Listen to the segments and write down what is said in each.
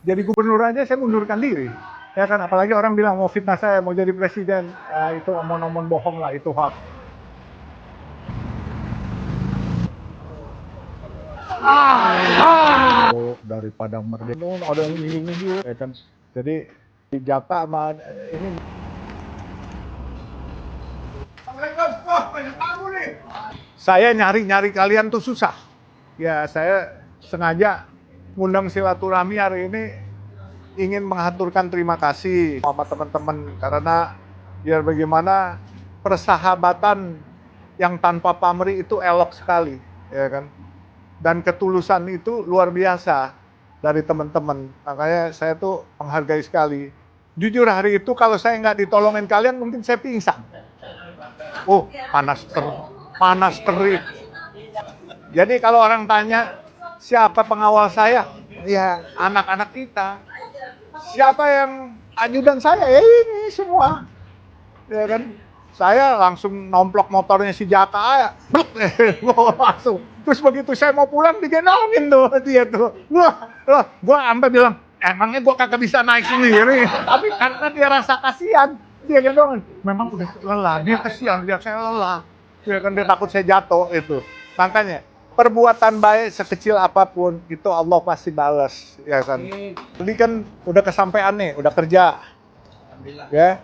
jadi gubernur aja saya mundurkan diri. Ya kan, apalagi orang bilang mau fitnah saya, mau jadi presiden. Itu omong-omong bohong lah, itu hoax. Dari Padang Merdeka, ada yang ini juga, ya kan. Jadi di Jaka sama ini. Saya nyari-nyari kalian tuh susah. Ya saya sengaja ngundang silaturahmi hari ini ingin mengaturkan terima kasih sama teman-teman karena biar bagaimana persahabatan yang tanpa pamrih itu elok sekali, ya kan? Dan ketulusan itu luar biasa dari teman-teman. Makanya saya tuh menghargai sekali. Jujur hari itu kalau saya nggak ditolongin kalian mungkin saya pingsan. Oh, panas terik. Jadi kalau orang tanya siapa pengawal saya, ya anak-anak kita. Siapa yang ajudan saya? Ya ini semua. Ya kan? Saya langsung nomplok motornya si Jaka, langsung. Terus begitu saya mau pulang digendongin tuh dia tuh. Gua sampai bilang, emangnya gua kagak bisa naik sendiri. Tapi karena dia rasa kasihan, dia gendongin. Memang udah lelah, dia kasihan, dia saya lelah. Dia kan dia takut saya jatuh itu. Makanya perbuatan baik sekecil apapun itu Allah pasti balas, ya kan. Tadi kan udah kesampaian nih, udah kerja, ya.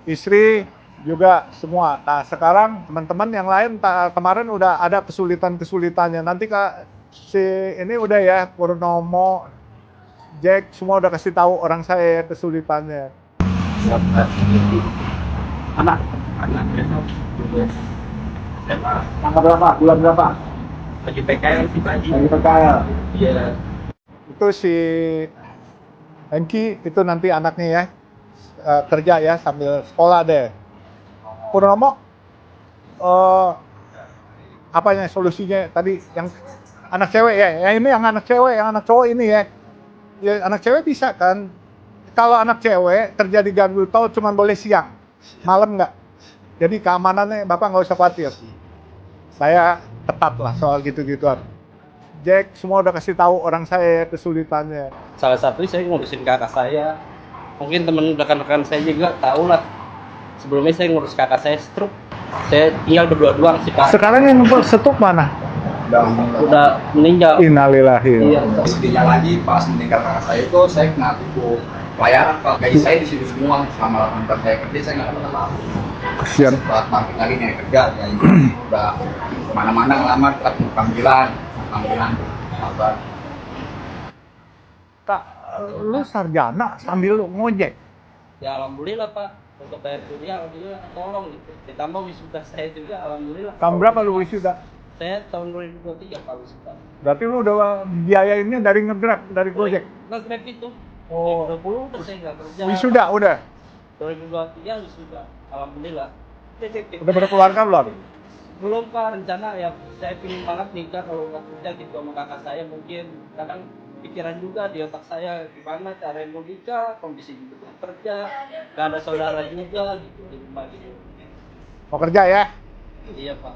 Istri juga semua. Nah sekarang teman-teman yang lain kemarin udah ada kesulitannya. Nanti si ini udah ya Purnomo, Jack semua udah kasih tahu orang saya kesulitannya. Anak tanggal berapa? Bulan berapa? Lagi PKL sih Pak Haji. Lagi PKL. Iya. Itu si Hengki itu nanti anaknya ya. Kerja ya sambil sekolah deh. Purnomo, apanya solusinya tadi yang anak cewek ya? Ya ini yang anak cewek, yang anak cowok ini ya. Ya anak cewek bisa kan? Kalau anak cewek kerja di gardu tol cuma boleh siang, malam nggak. Jadi keamanannya Bapak nggak usah khawatir. Saya ketat lah soal gitu-gituan. Jack semua udah kasih tahu orang saya kesulitannya. Salah satu saya ngurusin kakak saya. Mungkin teman rekan-rekan saya juga tahu lah. Sebelumnya saya ngurus kakak saya stroke. Saya tinggal berdua doang sih Pak. Sekarang yang setuk mana? Udah meninggal. Innalillahi. Iya. Sedihnya lagi pas meninggal kakak saya itu saya kena tipu pelayaran Pak. Gaji saya di sini semua selama 8 tahun saya kerja saya nggak pernah laku. Kasian. Setelah makin lagi nih kerja ya udah kemana-mana ngelamar panggilan apa. Tak, lu sarjana sambil lu ngojek. Ya alhamdulillah Pak. Untuk bayar kuliah alhamdulillah tolong gitu. Ditambah wisuda saya juga alhamdulillah. Tahun berapa lu wisuda? Saya tahun 2023 Pak wisuda. Berarti lu udah biayainnya dari nge-Grab, dari Gojek. Nge-Grab itu. Oh, 20 saya nggak kerja. wisuda udah. 2023 wisuda. Alhamdulillah. Udah berkeluarga belum? Belum Pak, rencana ya saya pingin banget nikah kalau nggak kerja gitu sama kakak saya. Mungkin kadang pikiran juga di otak saya gimana cara mau nikah, kondisi juga kerja, nggak ada saudara juga gitu di rumah gitu. Mau kerja ya? Iya Pak.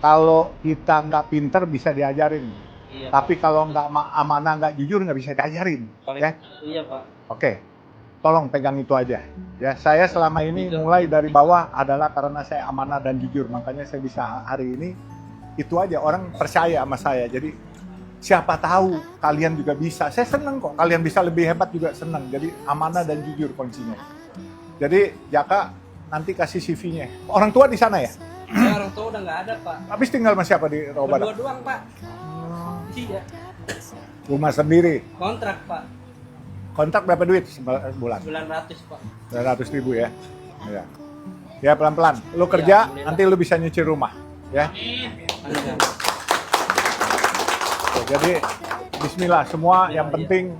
Kalau kita nggak pinter bisa diajarin. Iya. Tapi kalau nggak amanah, nggak jujur nggak bisa diajarin. Paling, Ya? iya Pak. Oke. Tolong pegang itu aja. Ya, saya selama ini mulai dari bawah adalah karena saya amanah dan jujur. Makanya saya bisa hari ini itu aja orang percaya sama saya. Jadi siapa tahu kalian juga bisa. Saya seneng kok kalian bisa lebih hebat juga seneng. Jadi amanah dan jujur kuncinya. Jadi Jaka nanti kasih CV-nya. Orang tua di sana ya? Ya, orang tua udah nggak ada Pak. Habis tinggal sama siapa di Rawa Badak? Berdua doang Pak. Iya. Rumah sendiri. Kontrak Pak. Kontrak berapa duit sebulan? 900 Pak. 900 ribu ya. Ya. Ya pelan-pelan. Lu kerja, nanti lu bisa nyicil rumah. Ya. Amin. Jadi bismillah semua yang penting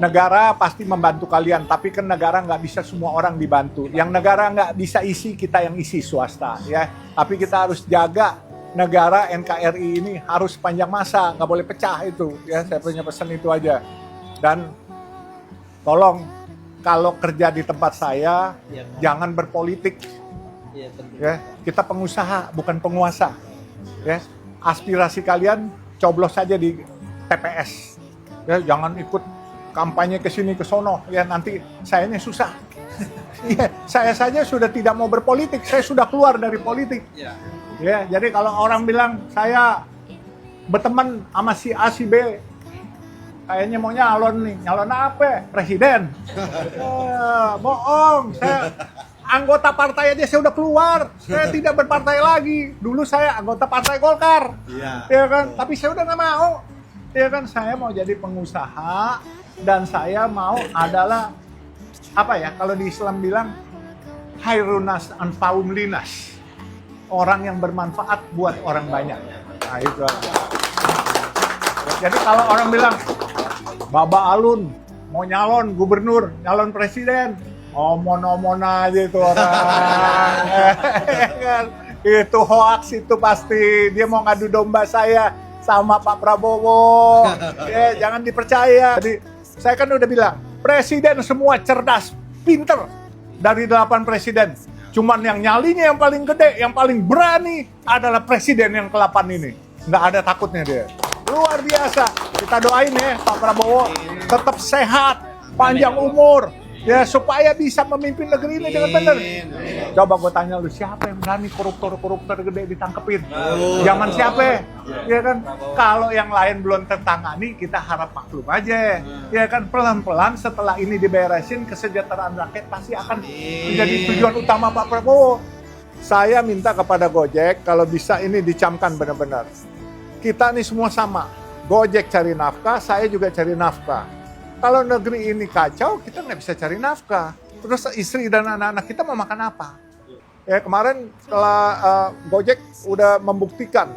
negara pasti membantu kalian, tapi kan negara nggak bisa semua orang dibantu. Yang negara nggak bisa isi, kita yang isi swasta ya. Tapi kita harus jaga negara NKRI ini harus panjang masa, nggak boleh pecah itu ya. Saya punya pesan itu aja. Dan tolong kalau kerja di tempat saya Iya, Pak. jangan berpolitik Iya, tentu. ya. Kita pengusaha bukan penguasa ya. Aspirasi kalian coblos saja di TPS. Ya, jangan ikut kampanye ke sini ke sono, ya nanti sayanya susah. Iya, saya saja sudah tidak mau berpolitik, saya sudah keluar dari politik. Ya, jadi kalau orang bilang saya berteman sama si A si B, kayaknya mau nyalon nih, nyalon apa? Presiden. Bohong, saya anggota partai aja saya udah keluar, saya tidak berpartai lagi. Dulu saya anggota partai Golkar, ya kan? Tapi saya udah nggak mau. Ya kan, saya mau jadi pengusaha dan saya mau adalah apa ya, kalau di Islam bilang khairunas anfa'umlinas, orang yang bermanfaat buat orang banyak. Nah itu aja. Jadi kalau orang bilang Baba Alun mau nyalon gubernur, nyalon presiden, omon-omon aja itu orang. Itu hoax, itu pasti dia mau ngadu domba saya sama Pak Prabowo. Ya, jangan dipercaya. Jadi saya kan udah bilang, presiden semua cerdas, pinter. Dari 8 presiden, cuman yang nyalinya yang paling gede, yang paling berani adalah presiden yang ke-8 ini. Nggak ada takutnya dia. Luar biasa. Kita doain ya Pak Prabowo tetap sehat, panjang umur, ya supaya bisa memimpin negeri ini dengan benar. Coba gue tanya lu, siapa yang berani koruptor gede ditangkepin? Zaman siapa? Ya kan? Kalau yang lain belum tertangani, kita harap maklum aja. Ya kan, pelan-pelan setelah ini diberesin, kesejahteraan rakyat pasti akan menjadi tujuan utama Pak Prabowo. Saya minta kepada Gojek, kalau bisa ini dicamkan benar-benar. Kita nih semua sama. Gojek cari nafkah, saya juga cari nafkah. Kalau negeri ini kacau, kita nggak bisa cari nafkah. Terus istri dan anak-anak kita mau makan apa? Ya kemarin setelah Gojek udah membuktikan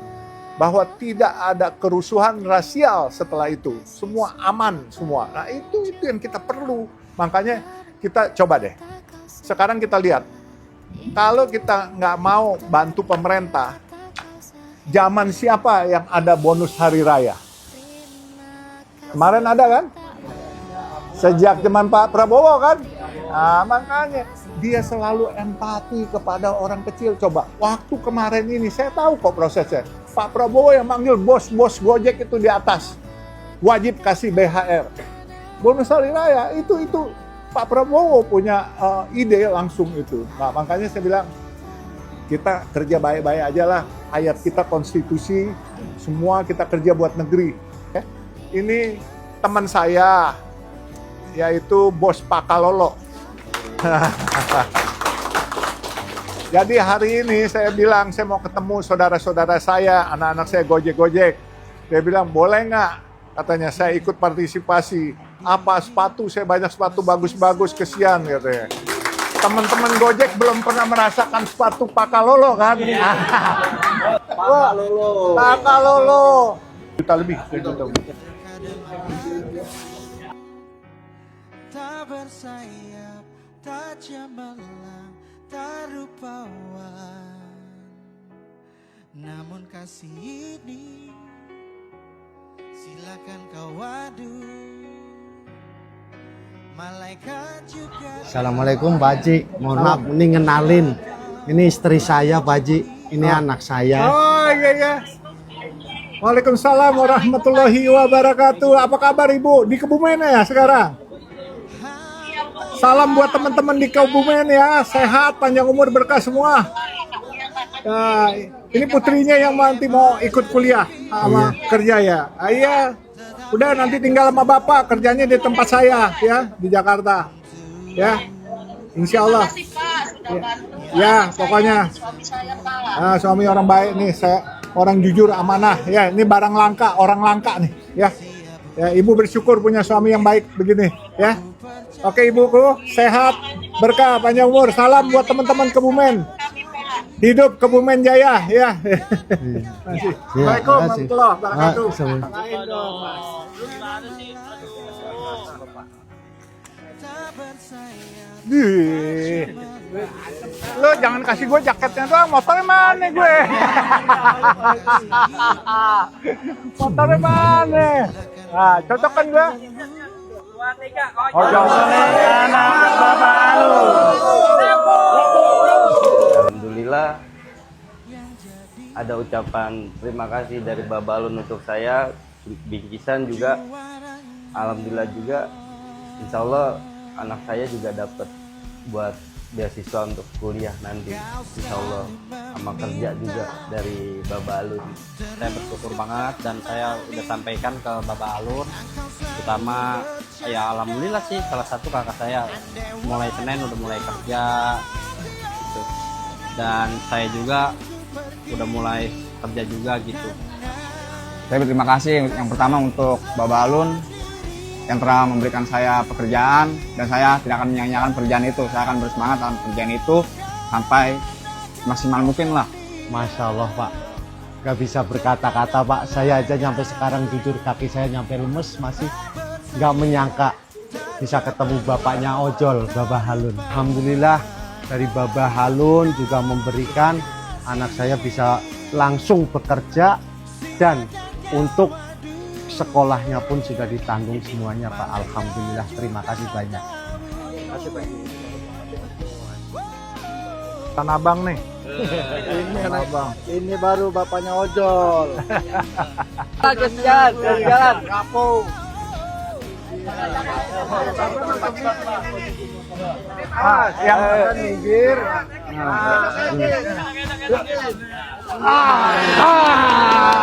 bahwa tidak ada kerusuhan rasial setelah itu. Semua aman semua. Nah itu yang kita perlu. Makanya kita coba deh. Sekarang kita lihat. Kalau kita nggak mau bantu pemerintah, zaman siapa yang ada bonus hari raya? Kemarin ada kan? Sejak zaman Pak Prabowo kan? Nah, makanya dia selalu empati kepada orang kecil. Coba, waktu kemarin ini saya tahu kok prosesnya. Pak Prabowo yang manggil bos-bos Gojek itu di atas. Wajib kasih BHR. Bonus hari raya, itu Pak Prabowo punya ide langsung itu. Nah, makanya saya bilang, kita kerja baik-baik aja lah. Ayat kita konstitusi, semua kita kerja buat negeri. Ini teman saya, yaitu bos Pak Kalolo. Jadi hari ini saya bilang, saya mau ketemu saudara-saudara saya, anak-anak saya Gojek. Dia bilang, boleh nggak? Katanya, saya ikut partisipasi. Apa sepatu, saya banyak sepatu bagus-bagus, kesian katanya. Teman-teman Gojek belum pernah merasakan sepatu Pak Kalolo kan? Pak Kalolo. Juta lebih. Tak bersayap, tak cemerlang, tak rupawan. Namun kasih ini silakan kau adu. Malaikat juga. Assalamualaikum Pak Haji, mohon maaf ini ngenalin. Ini istri saya Pak Haji, ini anak saya. Oh iya. Waalaikumsalam warahmatullahi wabarakatuh. Apa kabar Ibu? Di Kebumen ya sekarang? Salam buat teman-teman di Kebumen ya, sehat, panjang umur, berkah semua. Nah, ini putrinya yang nanti mau ikut kuliah sama kerja ya. Iya, udah nanti tinggal sama bapak, kerjanya di tempat saya ya, di Jakarta. Ya, insya Allah. Ya, pokoknya. Nah, suami orang baik nih, saya orang jujur, amanah. Ya, ini barang langka, orang langka nih. Ya, ibu bersyukur punya suami yang baik begini. Ya. Oke ibuku, sehat, berkah, panjang umur. Salam buat teman-teman Kebumen. Hidup Kebumen Jaya, ya. Assalamualaikum warahmatullahi wabarakatuh. Lo jangan kasih gue jaketnya doang, motornya mana gue? Motornya mana? Nah, cocok kan gue? Alhamdulillah ada ucapan terima kasih dari Babalun untuk saya bingkisan juga. Alhamdulillah juga, insya Allah anak saya juga dapat buat beasiswa untuk kuliah nanti, insya Allah, sama kerja juga dari Baba Alun. Saya bersyukur banget dan saya udah sampaikan ke Baba Alun, terutama ya alhamdulillah sih salah satu kakak saya mulai Senin udah mulai kerja gitu. Dan saya juga udah mulai kerja juga gitu. Saya berterima kasih yang pertama untuk Baba Alun yang telah memberikan saya pekerjaan, dan saya tidak akan menyia-nyiakan pekerjaan itu. Saya akan bersemangat dalam pekerjaan itu sampai maksimal mungkin lah. Masya Allah Pak, gak bisa berkata-kata Pak. Saya aja sampai sekarang jujur kaki saya nyampe lemes, masih gak menyangka bisa ketemu bapaknya ojol, Baba Halun. Alhamdulillah dari Baba Halun juga memberikan anak saya bisa langsung bekerja, dan untuk sekolahnya pun sudah ditanggung semuanya Pak. Alhamdulillah, terima kasih banyak. Tanah Abang nih. Ini baru bapaknya ojol. Jalan, kampung. Yang minggir. Mantap.